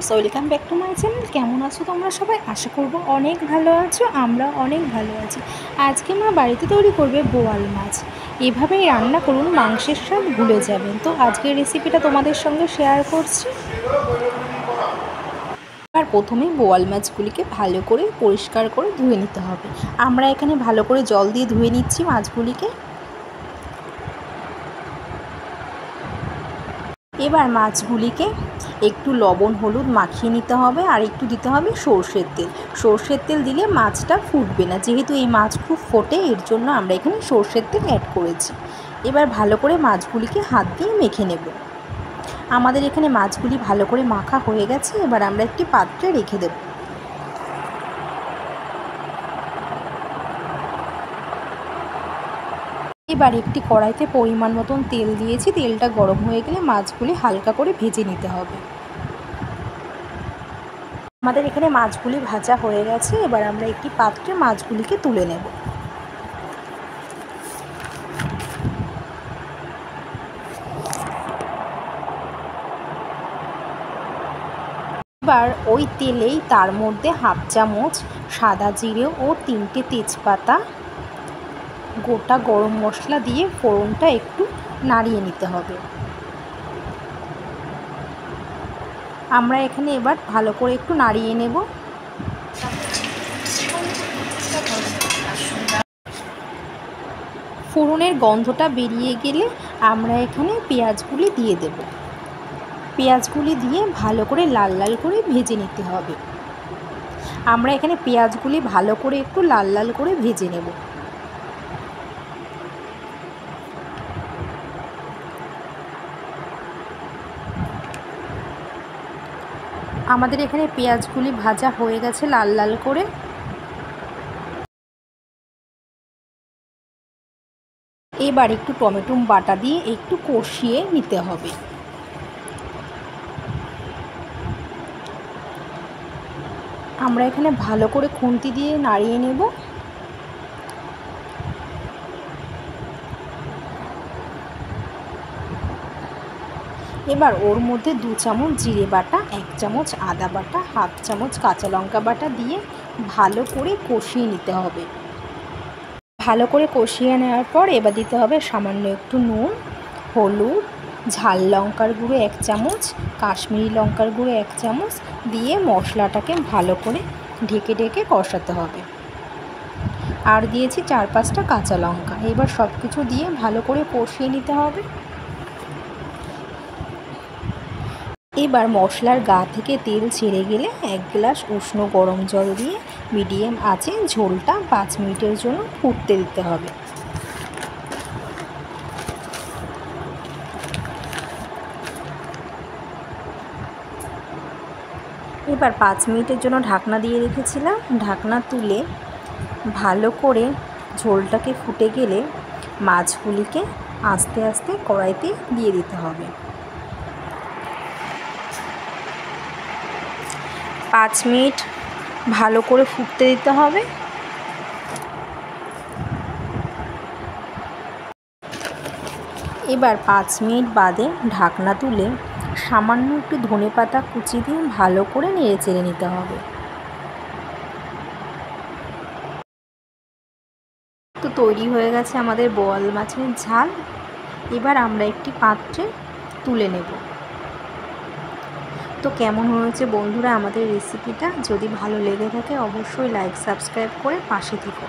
Viewers, welcome back to my channel. কেমন আছো তোমরা সবাই? আশা করব অনেক ভালো আছো। আমরা অনেক ভালো আছি। আজকে মা বাড়িতে তৈরি করবে বোয়াল মাছ। এভাবেই রান্না করুন, মাংসের স্বাদ ভুলে যাবেন। তো আজকের রেসিপিটা তোমাদের সঙ্গে শেয়ার করছি। আর প্রথমে বোয়াল মাছগুলিকে ভালো করে পরিষ্কার করে ধুয়ে নিতে হবে। আমরা এখানে ভালো করে জল দিয়ে ধুয়ে নিচ্ছি মাছগুলিকে। এবার মাছগুলিকে একটু লবণ হলুদ মাখিয়ে নিতে হবে, আর একটু দিতে হবে সর্ষের তেল। সর্ষের তেল দিলে মাছটা ফুটবে না, যেহেতু এই মাছ খুব ফোটে, এর জন্য আমরা এখানে সর্ষের তেল অ্যাড করেছি। এবার ভালো করে মাছগুলিকে হাত দিয়ে মেখে নেব। আমাদের এখানে মাছগুলি ভালো করে মাখা হয়ে গেছে। এবার আমরা একটি পাত্রে রেখে দেব। এবার একটি কড়াইতে পরিমাণ মতন তেল দিয়েছি। তেলটা গরম হয়ে গেলে মাছগুলি হালকা করে ভেজে নিতে হবে। আমাদের এখানে মাছগুলি ভাজা হয়ে গেছে। এবার আমরা একটি পাত্রে মাছগুলিকে তুলে নেব। এবার ওই তেলেই তার মধ্যে হাফ চামচ সাদা জিরে ও 3টে তেজপাতা, গোটা গরম মশলা দিয়ে ফোড়নটা একটু নাড়িয়ে নিতে হবে। আমরা এখানে এবার ভালো করে একটু নাড়িয়ে নেব। ফোড়নের গন্ধটা বেরিয়ে গেলে আমরা এখানে পেঁয়াজগুলি দিয়ে দেব। পেঁয়াজগুলি দিয়ে ভালো করে লাল লাল করে ভেজে নিতে হবে। আমরা এখানে পেঁয়াজগুলি ভালো করে একটু লাল লাল করে ভেজে নেব। আমাদের এখানে পেঁয়াজগুলি ভাজা হয়ে গেছে লাল লাল করে। এবার একটু টমেটো বাটা দিয়ে একটু কষিয়ে নিতে হবে। আমরা এখানে ভালো করে খুন্তি দিয়ে নাড়িয়ে নেব। এবার ওর মধ্যে 2 চামচ জিরে বাটা, 1 চামচ আদা বাটা, হাফ চামচ কাঁচা লঙ্কা বাটা দিয়ে ভালো করে কষিয়ে নিতে হবে। ভালো করে কষিয়ে নেওয়ার পর এবার দিতে হবে সামান্য একটু নুন, হলুদ, ঝাল লঙ্কার গুঁড়ো 1 চামচ, কাশ্মীরি লঙ্কার গুঁড়ো 1 চামচ দিয়ে মশলাটাকে ভালো করে ঢেকে ঢেকে কষাতে হবে। আর দিয়েছি 4-5টা কাঁচা লঙ্কা। এবার সব কিছু দিয়ে ভালো করে কষিয়ে নিতে হবে। এবার মশলার গা থেকে তেল ছেড়ে গেলে 1 গ্লাস উষ্ণ গরম জল দিয়ে মিডিয়াম আঁচে ঝোলটা 5 মিনিটের জন্য ফুটতে দিতে হবে। এবার 5 মিনিটের জন্য ঢাকনা দিয়ে রেখেছিলাম। ঢাকনা তুলে ভালো করে ঝোলটাকে ফুটে গেলে মাছগুলিকে আস্তে আস্তে কড়াইতে দিয়ে দিতে হবে। 5 মিনিট ভালো করে ফুটতে দিতে হবে। এবার 5 মিনিট বাদে ঢাকনা তুলে সামান্য একটু ধনেপাতা কুচি দিয়ে ভালো করে নেড়ে চেড়ে নিতে হবে। তো তৈরি হয়ে গেছে আমাদের বোয়াল মাছের ঝাল। এবার আমরা একটি পাত্রে তুলে নেব। তো কেমন হয়েছে বন্ধুরা আমাদের রেসিপিটা? যদি ভালো লেগে থাকে অবশ্যই লাইক সাবস্ক্রাইব করে পাশে থেকো।